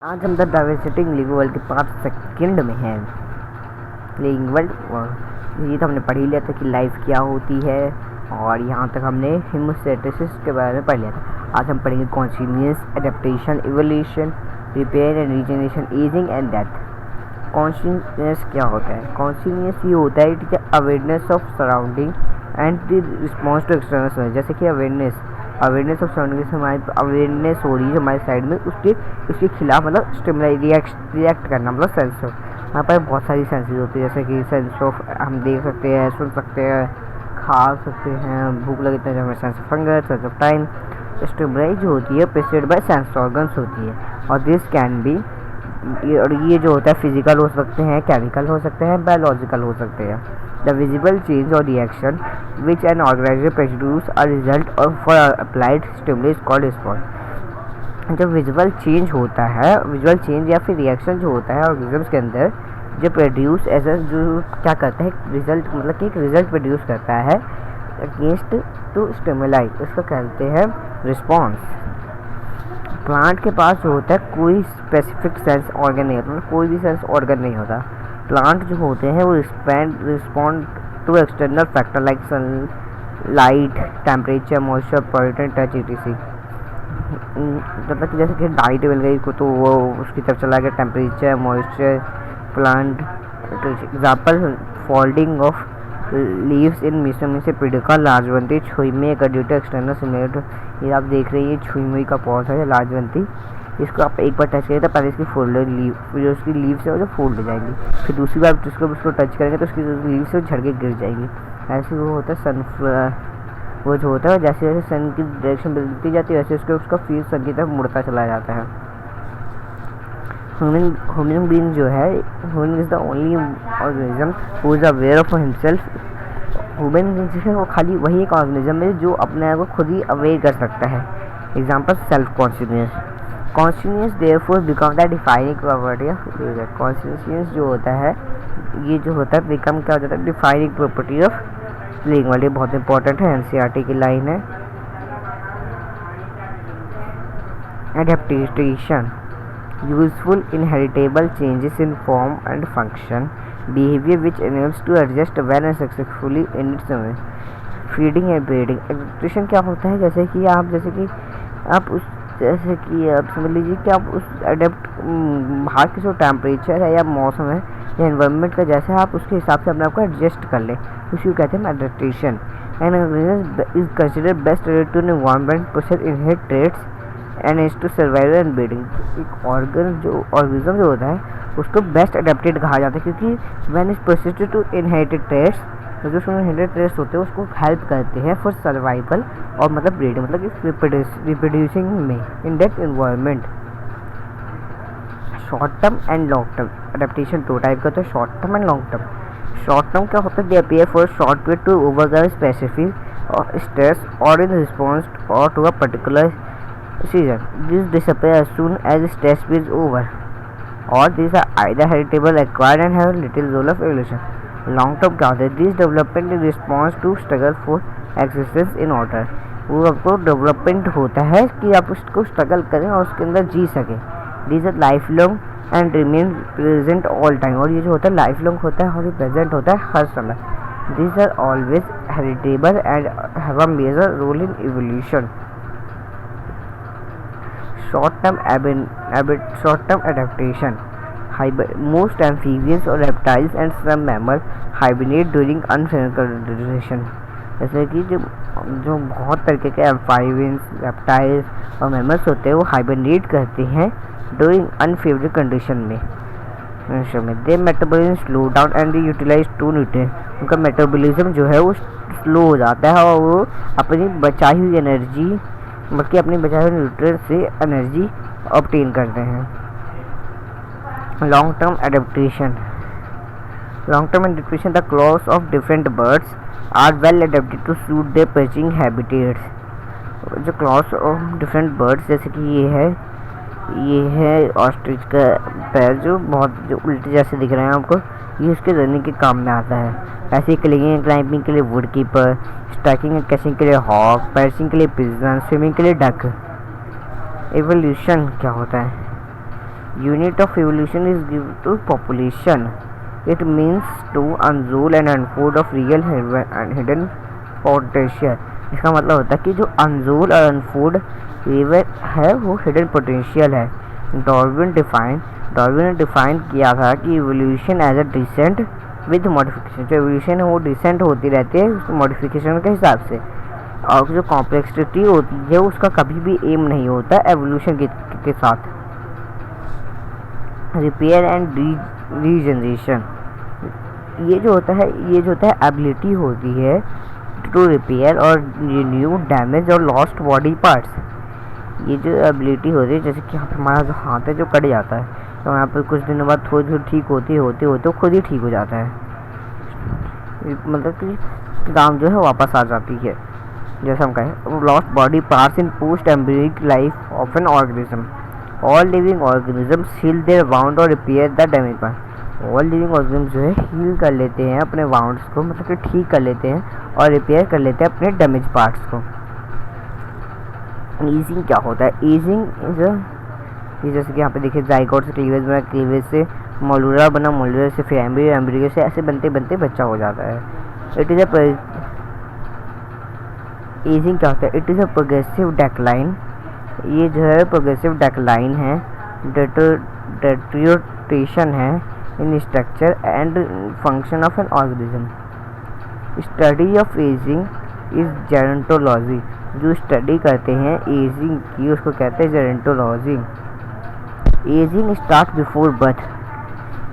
आज हम the diversity living world के 5 सेकंड में हैं। प्लेइंग वर्ल्ड ये तो हमने पढ़ ही लिया था कि लाइफ क्या होती है, और यहाँ तक हमने हेमोस्टेसिस के बारे में पढ़ लिया था। आज हम पढ़ेंगे conscious, adaptation, evolution, repair and regeneration, ageing and death. Conscious क्या होता है? कॉन्शियस ये होता है it is awareness of surrounding and the response to external. जैसे कि अवेयरनेस ऑफ सराउंडिंग से हमारी अवेयरनेस हो रही है हमारे साइड में, उसके खिलाफ मतलब स्टिमुलाई रिएक्ट करना, मतलब सेंस। यहाँ पर बहुत सारी सेंसेस होती है, जैसे कि सेंस ऑफ हम देख सकते हैं, सुन सकते हैं, खा सकते हैं, भूख लगे तो हमें sense of hunger, sense of time. Stimuli जो होती है प्रेसिड बाय सेंस ऑर्गन्स होती है, और दिस कैन बी, और ये जो होता है फिजिकल हो सकते हैं, केमिकल हो सकते हैं, बायोलॉजिकल हो सकते हैं। द विजिबल चेंज और reaction which an organiser produce a result और for applied stimulus called response. जब विजुअल चेंज होता है, विजुअल चेंज या फिर रिएक्शन जो होता है ऑर्गेनिजम्स के अंदर, जो प्रोड्यूस एज जो क्या करता है रिजल्ट, मतलब कि एक रिजल्ट प्रोड्यूस करता है अगेंस्ट टू स्टिमुलाई, उसको कहते हैं रिस्पॉन्स। प्लांट के पास जो होता है कोई स्पेसिफिक सेंस ऑर्गन नहीं होता, मतलब कोई भी सेंस ऑर्गन नहीं होता। प्लांट जो होते हैं वो respond to external factor like sun, light, temperature, moisture, pollutant, touch, etc। मतलब कि जैसे कि लाइट मिल गई को तो वो उसकी तरफ चला गया, temperature, moisture, plant. Example folding of leaves in mimosa से पिडिका लाजवंती छुईमे का ड्यू टू एक्सटर्नल सिमुलेट। ये आप देख रहे हैं छुईमे का पौधा है लाजवंती, इसको आप एक बार टच करें तो पहले इसकी फोल्ड लीव, जो उसकी लीव्स है वो जो फोल्ड हो जाएंगी, फिर दूसरी बार उसको टच करेंगे तो उसकी लीव्स से झड़ के गिर जाएंगी। ऐसे वो होता है सनफ्लावर, वो जो होता है जैसे जैसे सन की डायरेक्शन बदलती जाती है वैसे उसका फील्ड सन की तरफ मुड़ता चला जाता है। ह्यूमन बीइंग जो है, human is the only organism who is aware of himself. Human जो है वो खाली वही एक ऑर्गेनिज्म है जो अपने आप को खुद ही अवेयर कर सकता है। Example self conscious. Conscious therefore become the defining property of. Conscious जो होता है, ये जो होता है बिकम क्या हो जाता है, defining property of living world. ये बहुत इंपॉर्टेंट है, एनसीईआरटी की लाइन है। Adaptation, useful inheritable changes in form and function, behaviour which enables to adjust well and successfully in its way. Feeding and breeding. Adaptation क्या होता है, जैसे कि आप समझ लीजिए कि आप उस एडेप्ट बाहर की जो टेम्परेचर है या मौसम है या एनवायरनमेंट का जैसे आप उसके हिसाब से अपने आप को एडजस्ट कर लें, उसी को कहते हैं adaptation. And is considered best to an environment process inherit traits and is to survival and breeding. एक ऑर्गेनिज्म जो होता है उसको बेस्ट अडेप्टेड कहा जाता है, क्योंकि when is processed to inherited traits, तो जो उसमें इनहेरिटेड ट्रेट्स होते हैं उसको हेल्प करते हैं फॉर सर्वाइवल और मतलब ब्रीडिंग, मतलब कि रिप्रोड्यूसिंग में in that environment. Short term and long term adaptation दो टाइप का होता है, short term and long term. Short term क्या होता है, they appear for short period to overcome specific stress और इन रिस्पॉन्स और to a particular season. These disappear as soon as stress is over, or these are either heritable, acquired and have little role of evolution. Long term क्या होता है, this development in response to struggle for existence in order। वो आपको development होता है कि आप उसको स्ट्रगल करें और उसके अंदर जी सकें। These are lifelong and remain present all time। और ये जो होता है लाइफ लॉन्ग होता है और ये प्रेजेंट होता है हर समय। These are always heritable and have a major role in evolution। Short-term adaptation. Most amphibians or reptiles and some mammals hibernate during unfavorable condition। जैसे कि जो बहुत तरीके के एम्फाइबियंस, रेप्टाइल्स और मैमल्स होते हैं वो हाइबरनेट करते हैं ड्यूरिंग अनफेवरेबल कंडीशन में। They metabolism slow down and they utilise to nutrient. उनका मेटाबॉलिज्म जो है वो स्लो हो जाता है और वो अपनी बचाई हुई एनर्जी, बल्कि अपनी बचाए हुए न्यूट्रिएंट से एनर्जी ऑब्टेन करते हैं। Long term adaptation. Long term adaptation, the claws of different birds are well adapted to suit their perching habitats. जो क्लॉज ऑफ डिफरेंट बर्ड्स, जैसे कि ये है ऑस्ट्रिच का पैर जो उल्टे जैसे दिख रहे हैं आपको, ये उसके रनिंग के काम में आता है। ऐसे क्लिंगिंग क्लाइंबिंग के लिए would keeper, stacking and catching के लिए हॉक, पैरसिंग के लिए पिजन, स्विमिंग के लिए डक। एवोल्यूशन क्या होता है, Unit of evolution is given to population. It means to unroll and unfold of real and hidden potential. इसका मतलब होता है कि जो अनरोल और अनफोल्ड है वो हिडन पोटेंशियल है। डार्विन ने डिफाइन किया था कि evolution as a descent with modification. जो इवोल्यूशन है वो डिसेंट होती रहती है उसके मॉडिफिकेशन के हिसाब से, और जो कॉम्प्लेक्सिटी होती है उसका कभी भी एम नहीं होता एवोल्यूशन के साथ। रिपेयर एंड रीजनरेशन, ये जो होता है एबिलिटी होती है टू रिपेयर और रिन्यू डैमेज और लॉस्ट बॉडी पार्ट्स। ये जो एबिलिटी होती है, जैसे कि यहाँ पे हमारा जो हाथ है जो कट जाता है, तो यहाँ पर कुछ दिनों बाद थोड़ी ठीक होते खुद ही ठीक हो जाता है, मतलब कि काम जो है वापस आ जाती है। जैसे हम कहें lost body parts in post embryonic life of an organism. All living organisms heal their wound और repair the damage part. All living organism जो है हील कर लेते हैं अपने वाउंड्स को, मतलब कि ठीक कर लेते हैं और रिपेयर कर लेते हैं अपने डैमेज पार्ट्स को। एजिंग क्या होता है? एजिंग जैसे कि यहाँ पे देखिए जाइगोट से क्लीवेज बना, क्लीवेज से मोलुरा बना, मोलुरा से फिर एम्ब्रियो, एम्ब्रियो से ऐसे बनते बनते बच्चा हो जाता है। इट इज़ एजिंग क्या होता है? It is a progressive decline. ये जो है प्रोग्रेसिव डेक्लाइन है, डेट्रियोटेशन है in structure and function of an organism. Study of ageing is gerontology. जो स्टडी करते हैं एजिंग की उसको कहते हैं gerontology. Ageing start before birth.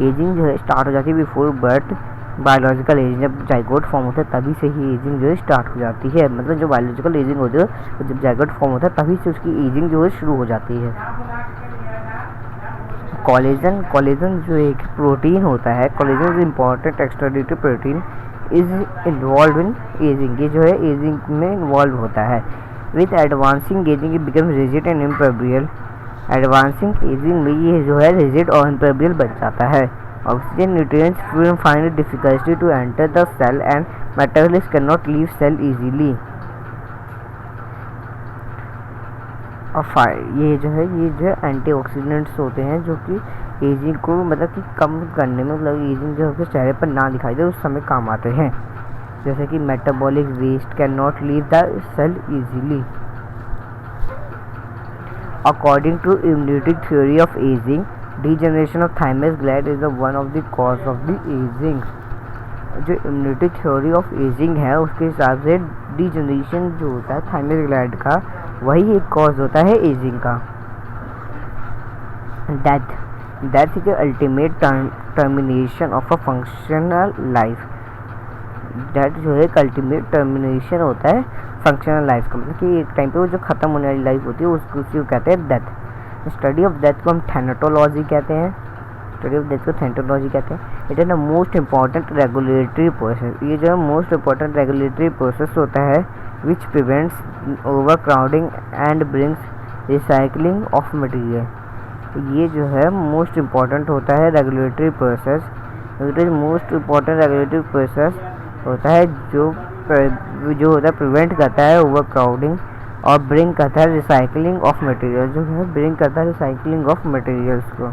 Ageing जो है स्टार्ट हो जाती है बिफोर बर्थ। बायोलॉजिकल एजिंग जब जाइगोट फॉर्म होता है तभी से ही एजिंग जो है स्टार्ट हो जाती है, मतलब जो बायोलॉजिकल एजिंग होती है जब जाइगोट फॉर्म होता है तभी से उसकी एजिंग जो है शुरू हो जाती है। कोलेजन जो एक प्रोटीन होता है, collagen is important extracellular protein is involve in ageing. ये जो है एजिंग में इन्वॉल्व होता है। With advancing ageing it become rigid and impermeable. Advancing ageing में ये जो है रिजिड और इम्पर्बियल बन जाता है। Oxygen nutrients find it difficulty to enter the cell and metabolites can not leave cell easily. और ये जो है एंटीऑक्सीडेंट्स होते हैं जो कि एजिंग को मतलब कि कम करने में, मतलब एजिंग जो है चेहरे पर ना दिखाई दे उस समय काम आते हैं। जैसे कि metabolic waste can not leave the cell easily. According to immunity theory of ageing, degeneration of thymus gland is one of the cause of the aging। जो इम्यूनिटी थ्योरी ऑफ एजिंग है उसके हिसाब से डिजेनरेशन जो होता है thymus gland का वही एक कॉज होता है एजिंग का। Death is the ultimate termination of a functional life. Death जो है एक अल्टीमेट टर्मिनेशन होता है फंक्शनल लाइफ का, मतलब कि एक टाइम पे वो जो ख़त्म होने वाली लाइफ होती है उसको उसी को कहते हैं डेथ। स्टडी ऑफ डेथ को हम थैनेटोलॉजी कहते हैं। स्टडी ऑफ डेथ को थैनेटोलॉजी कहते हैं। It is the most important regulatory process. ये जो है मोस्ट इंपॉर्टेंट रेगुलेटरी प्रोसेस होता है which prevents over crowding and brings recycling of material. ये जो है मोस्ट इंपॉर्टेंट होता है regulatory process. It is most important regulatory process होता है जो होता है प्रिवेंट करता है ओवर क्राउडिंग और ब्रिंग करता है रिसाइकलिंग ऑफ मटेरियल, जो है ब्रिंग करता है रिसाइकलिंग ऑफ मटेरियल्स को।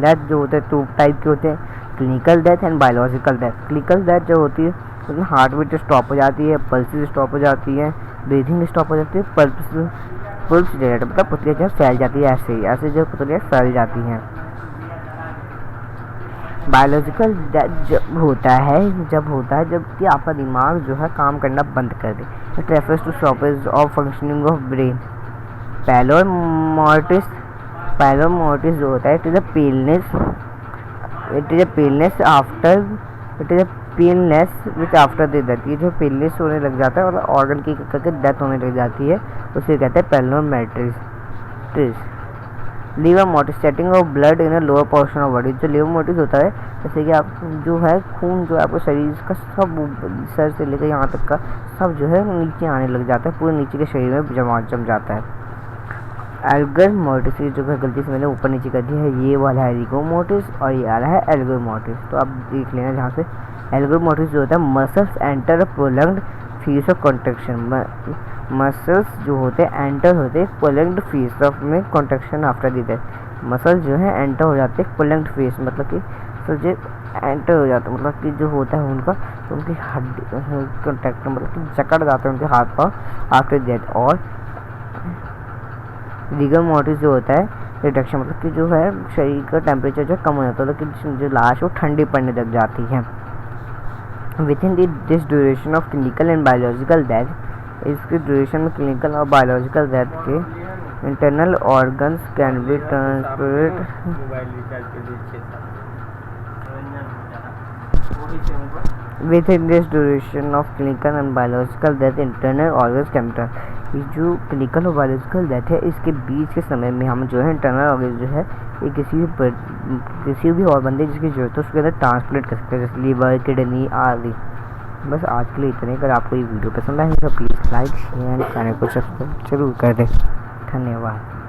डेथ जो होते हैं टू टाइप के होते हैं, clinical death and biological death. Clinical death जो होती है उसमें हार्ट बीट स्टॉप हो जाती है, पल्सेस स्टॉप हो जाती है, ब्रीथिंग स्टॉप हो जाती है, पल्स जो मतलब पुतलियाँ जो फैल जाती है, ऐसे जो पुतलियाँ फैल जाती हैं। बायोलॉजिकल डेथ जब होता है जबकि आपका दिमाग जो है काम करना बंद कर दे। It refers to stoppage of functioning of brain. Pallor mortis जो होता है it is a paleness which after the death. ये जो पेलनेस होने लग जाता है और ऑर्गन की करके डेथ होने लग जाती है उसे कहते हैं pallor mortis. Livor mortis, setting of blood in a lower portion of body. जो लीवर मोटिस होता है जैसे कि आप जो है खून जो है आपको शरीर का सब सर से लेकर यहाँ तक का सब जो है नीचे आने लग जाता है, पूरे नीचे के शरीर में जम जाता है। एल्गर मोटिस जो है गलती से मैंने ऊपर नीचे कर दिया है, ये वाला है रिगो मोटिस और ये आ रहा है एल्गर मोटिस। तो आप देख लेना जहाँ से एल्गर मोटिस जो होता है muscles enter prolonged phase of contraction. Muscles जो होते हैं एंटर होते हैं प्रोलंग्ड फेज ऑफ में contraction after the death. Muscle जो है एंटर हो जाते हैं पुलेंट फेस, मतलब कि जो एंटर हो जाता है, मतलब कि जो होता है उनका, तो उनकी हड्डी कॉन्टैक्ट मतलब कि जकड़ जाते हैं उनके हाथ पाँव आफ्टर दैट। और रिगर मोर्टिस जो होता है रिडक्शन, मतलब कि जो है शरीर का टेम्परेचर जो कम हो जाता है, मतलब कि जो लाश वो ठंडी पड़ने लग जाती है। With in this duration of clinical and biological death, इसके ड्यूरेशन में क्लिनिकल और बायोलॉजिकल डेथ के internal organs can be transported. Within this duration of clinical and biological death, internal organs can be, ये जो क्लिनिकल और biological death है इसके बीच के समय में हम जो है इंटरनल ऑर्गन जो है ये किसी भी और बंदे जिसकी जरूरत है उसके अंदर ट्रांसप्लांट कर सकते हैं, जैसे लीवर, किडनी आदि। बस आज के लिए इतने। अगर आपको ये वीडियो पसंद आए तो please like share and channel को सब्सक्राइब जरूर कर दें। धन्यवाद।